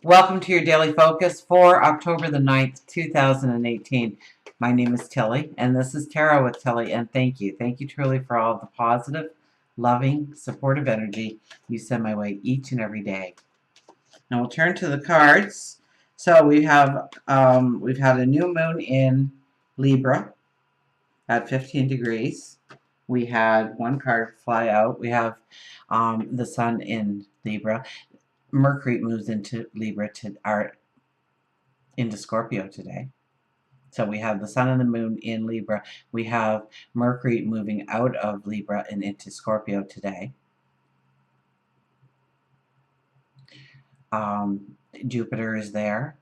Welcome to your daily focus for October the 9th, 2018. My name is Tilly, and this is Tarot with Tilly, and thank you. Thank you truly for all of the positive, loving, supportive energy you send my way each and every day. Now we'll turn to the cards. So we've had a new moon in Libra at 15 degrees. We had one card fly out. We have the sun in Libra. Mercury moves into Libra into Scorpio today. So we have the sun and the moon in Libra. We have Mercury moving out of Libra and into Scorpio today. Jupiter is there.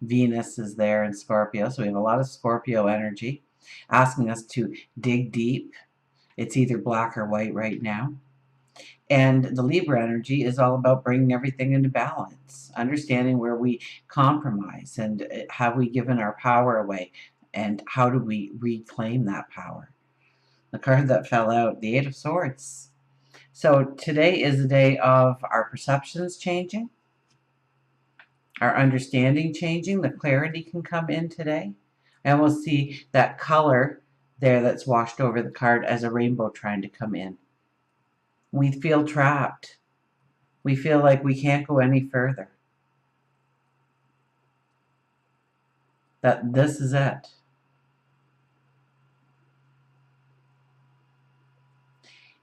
Venus is there in Scorpio. So we have a lot of Scorpio energy asking us to dig deep. It's either black or white right now. And the Libra energy is all about bringing everything into balance, understanding where we compromise and have we given our power away and how do we reclaim that power. The card that fell out, the Eight of Swords. So today is a day of our perceptions changing, our understanding changing, the clarity can come in today. I almost see that color there that's washed over the card as a rainbow trying to come in. We feel trapped. We feel like we can't go any further. That this is it.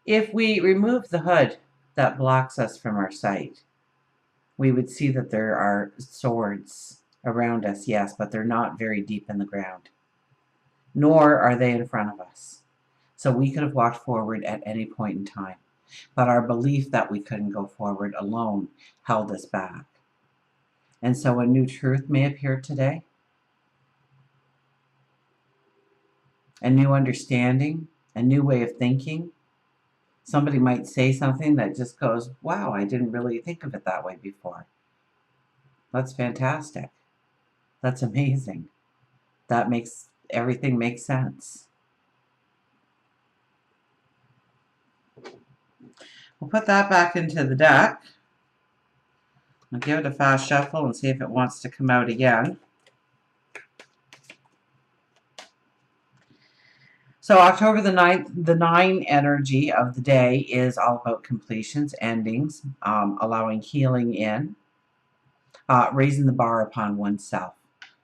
If we remove the hood that blocks us from our sight, we would see that there are swords around us, yes, but they're not very deep in the ground. Nor are they in front of us. So we could have walked forward at any point in time. But our belief that we couldn't go forward alone held us back. And so a new truth may appear today, a new understanding, a new way of thinking. Somebody might say something that just goes, wow, I didn't really think of it that way before. That's fantastic. That's amazing. That makes everything make sense. We'll put that back into the deck. I'll give it a fast shuffle and see if it wants to come out again. So October the 9th, the 9 energy of the day is all about completions, endings, allowing healing in, raising the bar upon oneself.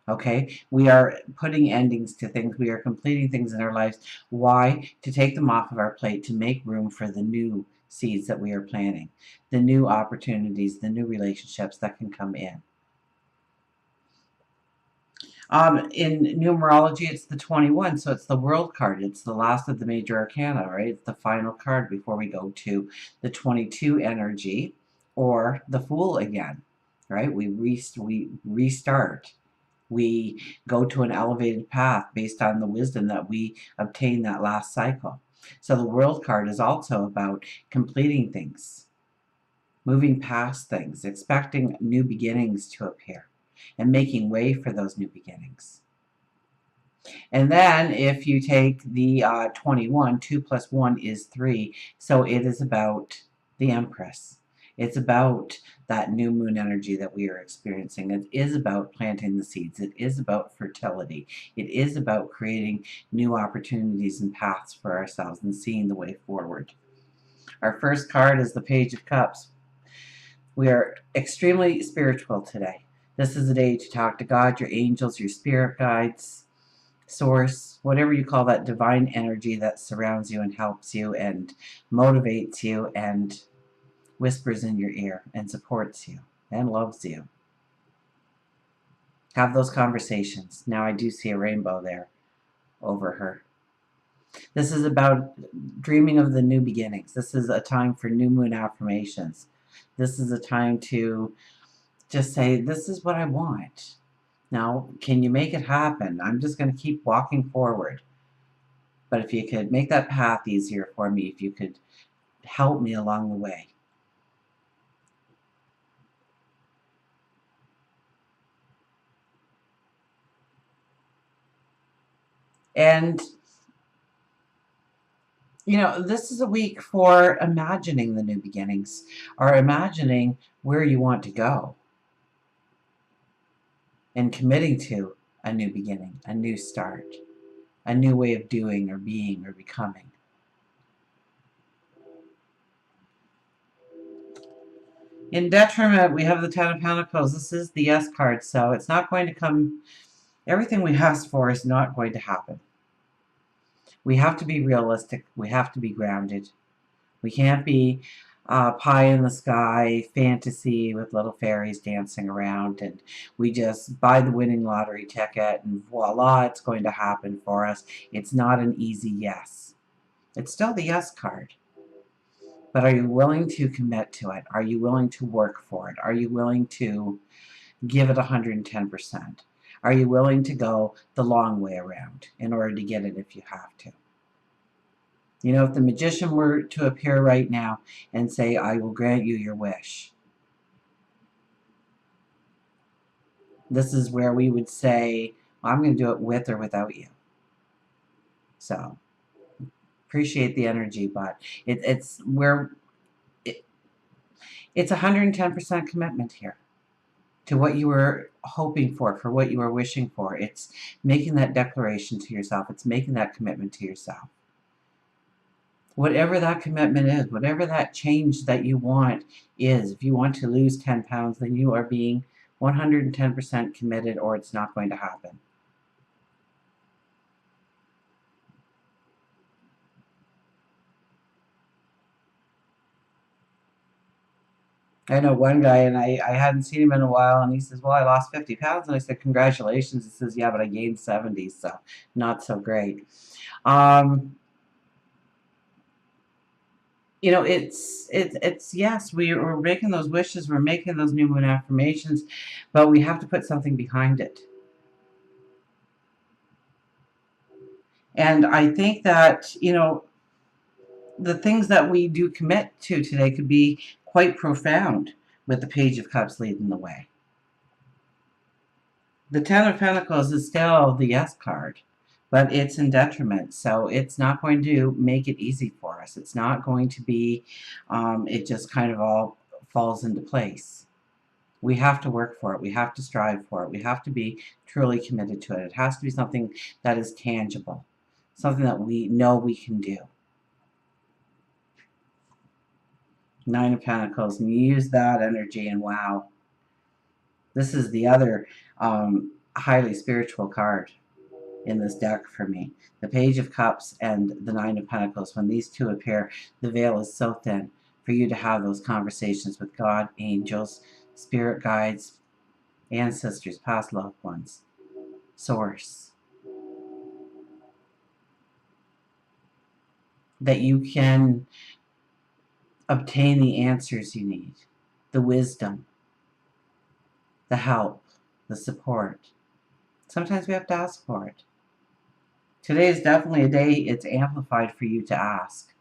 Okay, we are putting endings to things. We are completing things in our lives. Why? To take them off of our plate, to make room for the new seeds that we are planting, the new opportunities, the new relationships that can come in. In numerology, it's the 21, so it's the World card. It's the last of the major arcana, right? It's the final card before we go to the 22 energy or the Fool again, right? We restart. We go to an elevated path based on the wisdom that we obtained that last cycle. So the World card is also about completing things, moving past things, expecting new beginnings to appear, and making way for those new beginnings. And then if you take the 21, 2 plus 1 is 3. So it is about the Empress. It's about that new moon energy that we are experiencing. It is about planting the seeds. It is about fertility. It is about creating new opportunities and paths for ourselves and seeing the way forward. Our first card is the Page of Cups. We are extremely spiritual today. This is a day to talk to God, your angels, your spirit guides, source, whatever you call that divine energy that surrounds you and helps you and motivates you and whispers in your ear and supports you and loves you. Have those conversations. Now I do see a rainbow there over her. This is about dreaming of the new beginnings. This is a time for new moon affirmations. This is a time to just say, this is what I want. Now, can you make it happen? I'm just going to keep walking forward. But if you could make that path easier for me, if you could help me along the way. And, you know, this is a week for imagining the new beginnings or imagining where you want to go. and committing to a new beginning, a new start, a new way of doing or being or becoming. In detriment, we have the Ten of Pentacles. This is the Yes card, so it's not going to come. Everything we ask for is not going to happen. We have to be realistic. We have to be grounded. We can't be pie in the sky fantasy with little fairies dancing around and we just buy the winning lottery ticket and voila, it's going to happen for us. It's not an easy yes. It's still the yes card. But are you willing to commit to it? Are you willing to work for it? Are you willing to give it 110%? Are you willing to go the long way around in order to get it if you have to? You know, if the magician were to appear right now and say, I will grant you your wish, this is where we would say, well, I'm going to do it with or without you. So, appreciate the energy, but it's 110% commitment here to what you were hoping for what you were wishing for. It's making that declaration to yourself. It's making that commitment to yourself. Whatever that commitment is, whatever that change that you want is, if you want to lose 10 pounds, then you are being 110% committed or it's not going to happen. I know one guy, and I hadn't seen him in a while, and he says, well, I lost 50 pounds. And I said, congratulations. He says, yeah, but I gained 70, so not so great. You know, it's yes, we're making those wishes, we're making those new moon affirmations, but we have to put something behind it. And I think that, you know, the things that we do commit to today could be quite profound with the Page of Cups leading the way. The Ten of Pentacles is still the yes card, but it's in detriment. So it's not going to make it easy for us. It's not going to be, it just kind of all falls into place. We have to work for it. We have to strive for it. We have to be truly committed to it. It has to be something that is tangible, something that we know we can do. Nine of Pentacles, and you use that energy, and wow, this is the other highly spiritual card in this deck for me. The Page of Cups and the Nine of Pentacles, when these two appear, the veil is so thin for you to have those conversations with God, angels, spirit guides, ancestors, past loved ones, source. That you can obtain the answers you need, the wisdom, the help, the support. Sometimes we have to ask for it. Today is definitely a day it's amplified for you to ask.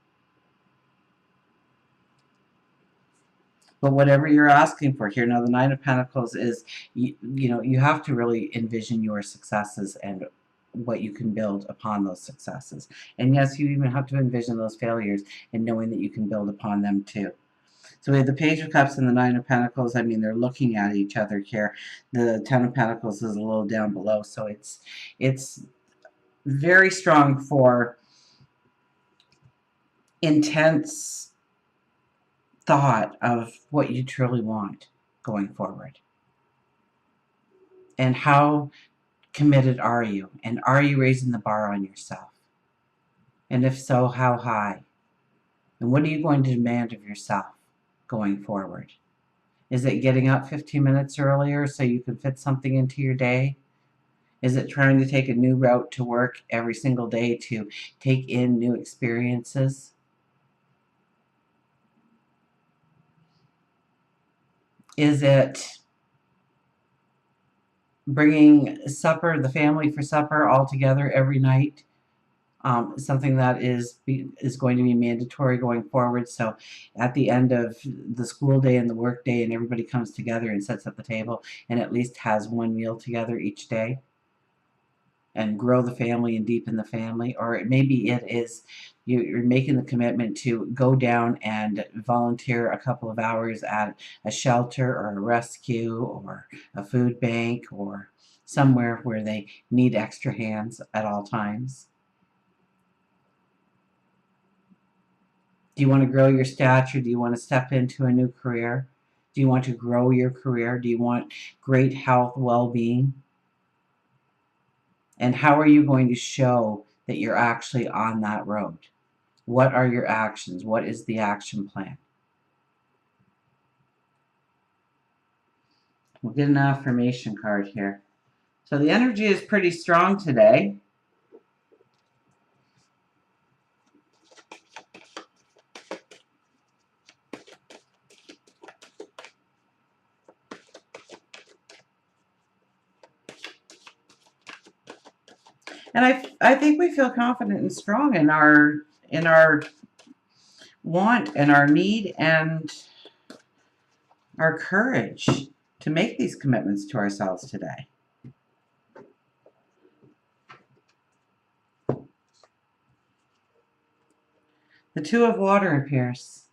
But whatever you're asking for here, now the Nine of Pentacles is, you know, you have to really envision your successes and what you can build upon those successes. And yes, you even have to envision those failures and knowing that you can build upon them too. So we have the Page of Cups and the Nine of Pentacles. I mean, they're looking at each other here. The Ten of Pentacles is a little down below, so it's very strong for intense thought of what you truly want going forward. And how committed are you? And are you raising the bar on yourself? And if so, how high? And what are you going to demand of yourself going forward? Is it getting up 15 minutes earlier so you can fit something into your day? Is it trying to take a new route to work every single day to take in new experiences? Is it bringing supper, the family for supper all together every night? Something that is going to be mandatory going forward. So at the end of the school day and the work day and everybody comes together and sits at the table and at least has one meal together each day and grow the family and deepen the family. Or maybe it is you're making the commitment to go down and volunteer a couple of hours at a shelter or a rescue or a food bank or somewhere where they need extra hands at all times? Do you want to grow your stature? Do you want to step into a new career? Do you want to grow your career? Do you want great health, well-being? And how are you going to show that you're actually on that road? What are your actions? What is the action plan? We'll get an affirmation card here. So the energy is pretty strong today. And I think we feel confident and strong in our want and our need and our courage to make these commitments to ourselves today. The Two of Water appears.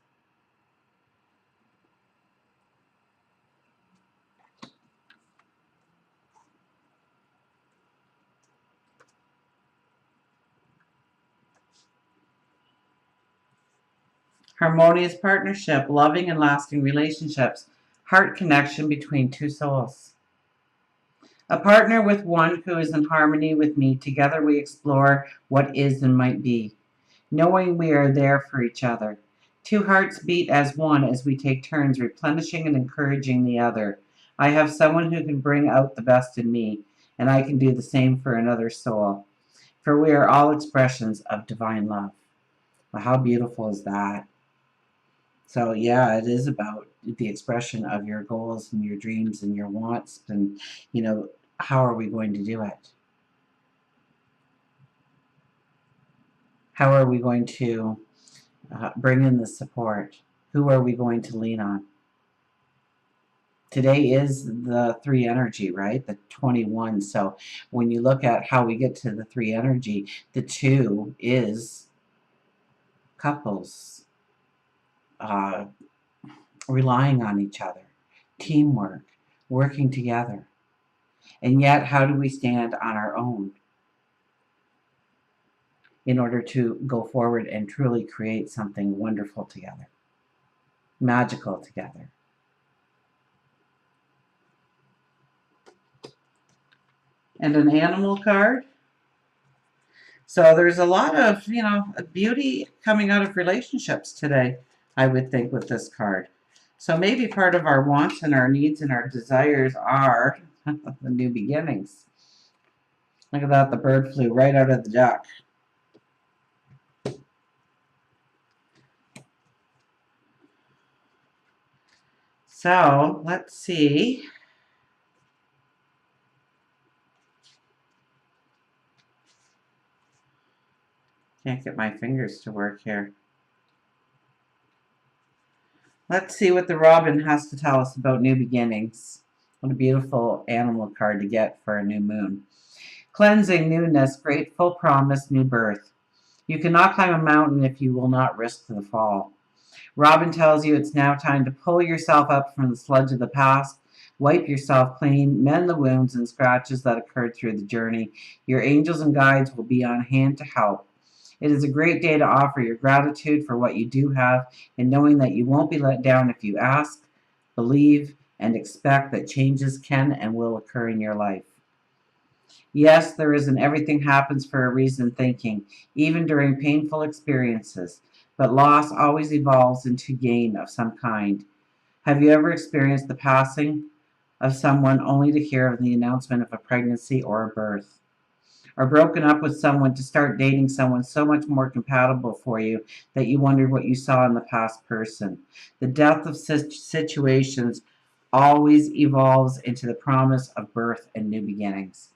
Harmonious partnership, loving and lasting relationships, heart connection between two souls. A partner with one who is in harmony with me. Together we explore what is and might be, knowing we are there for each other. Two hearts beat as one as we take turns replenishing and encouraging the other. I have someone who can bring out the best in me, and I can do the same for another soul. For we are all expressions of divine love. Well, how beautiful is that? So yeah, it is about the expression of your goals and your dreams and your wants, and how are we going to do it? How are we going to bring in the support? Who are we going to lean on? Today is the 3 energy, right? The 21. So when you look at how we get to the 3 energy, the 2 is couples, relying on each other, teamwork, working together. And yet, how do we stand on our own in order to go forward and truly create something wonderful together, magical together? And an animal card. So there's a lot of, beauty coming out of relationships today, I would think, with this card. So maybe part of our wants and our needs and our desires are the new beginnings. Look at that, the bird flew right out of the duck. So let's see. Can't get my fingers to work here. Let's see what the robin has to tell us about new beginnings. What a beautiful animal card to get for a new moon. Cleansing, newness, grateful, promise, new birth. You cannot climb a mountain if you will not risk the fall. Robin tells you it's now time to pull yourself up from the sludge of the past, wipe yourself clean, mend the wounds and scratches that occurred through the journey. Your angels and guides will be on hand to help. It is a great day to offer your gratitude for what you do have, and knowing that you won't be let down if you ask, believe, and expect that changes can and will occur in your life. Yes, there is an everything happens for a reason thinking, even during painful experiences, but loss always evolves into gain of some kind. Have you ever experienced the passing of someone only to hear of the announcement of a pregnancy or a birth? Or broken up with someone to start dating someone so much more compatible for you that you wondered what you saw in the past person? The depth of situations always evolves into the promise of birth and new beginnings.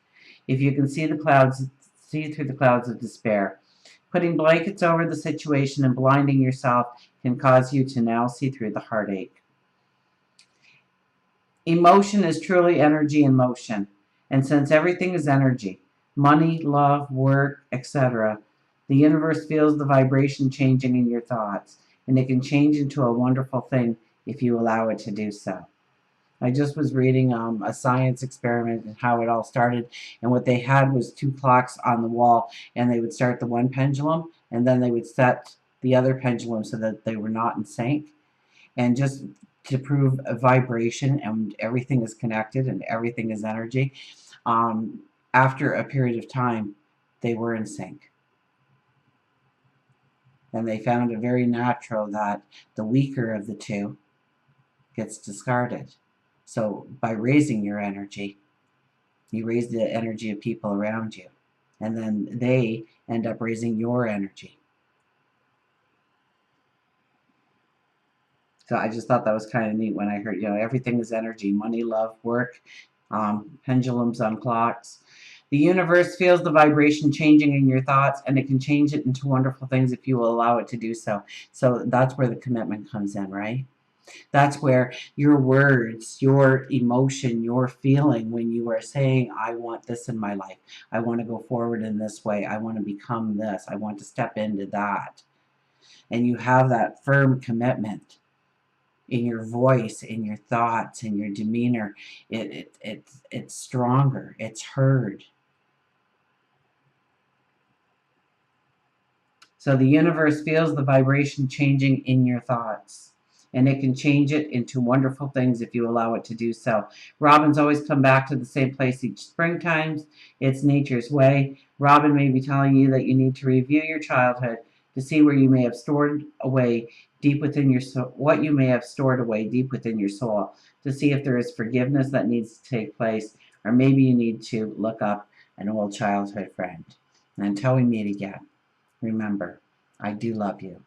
If you can see through the clouds of despair. Putting blankets over the situation and blinding yourself can cause you to now see through the heartache. Emotion is truly energy in motion, and since everything is energy, money, love, work, etc., the universe feels the vibration changing in your thoughts, and it can change into a wonderful thing if you allow it to do so. I just was reading a science experiment and how it all started. And what they had was two clocks on the wall, and they would start the one pendulum, and then they would set the other pendulum so that they were not in sync. And just to prove a vibration and everything is connected and everything is energy, um, after a period of time, they were in sync. And they found it very natural that the weaker of the two gets discarded. So by raising your energy, you raise the energy of people around you, and then they end up raising your energy. So I just thought that was kind of neat when I heard, everything is energy: money, love, work, pendulums on clocks. The universe feels the vibration changing in your thoughts, and it can change it into wonderful things if you will allow it to do so. So that's where the commitment comes in, right? That's where your words, your emotion, your feeling when you are saying, I want this in my life. I want to go forward in this way. I want to become this. I want to step into that. And you have that firm commitment in your voice, in your thoughts, in your demeanor. It's stronger. It's heard. So the universe feels the vibration changing in your thoughts, and it can change it into wonderful things if you allow it to do so. Robins always come back to the same place each springtime. It's nature's way. Robin may be telling you that you need to review your childhood to see where you may have stored away deep within your soul, what you may have stored away deep within your soul, to see if there is forgiveness that needs to take place, or maybe you need to look up an old childhood friend. And until we meet again, remember, I do love you.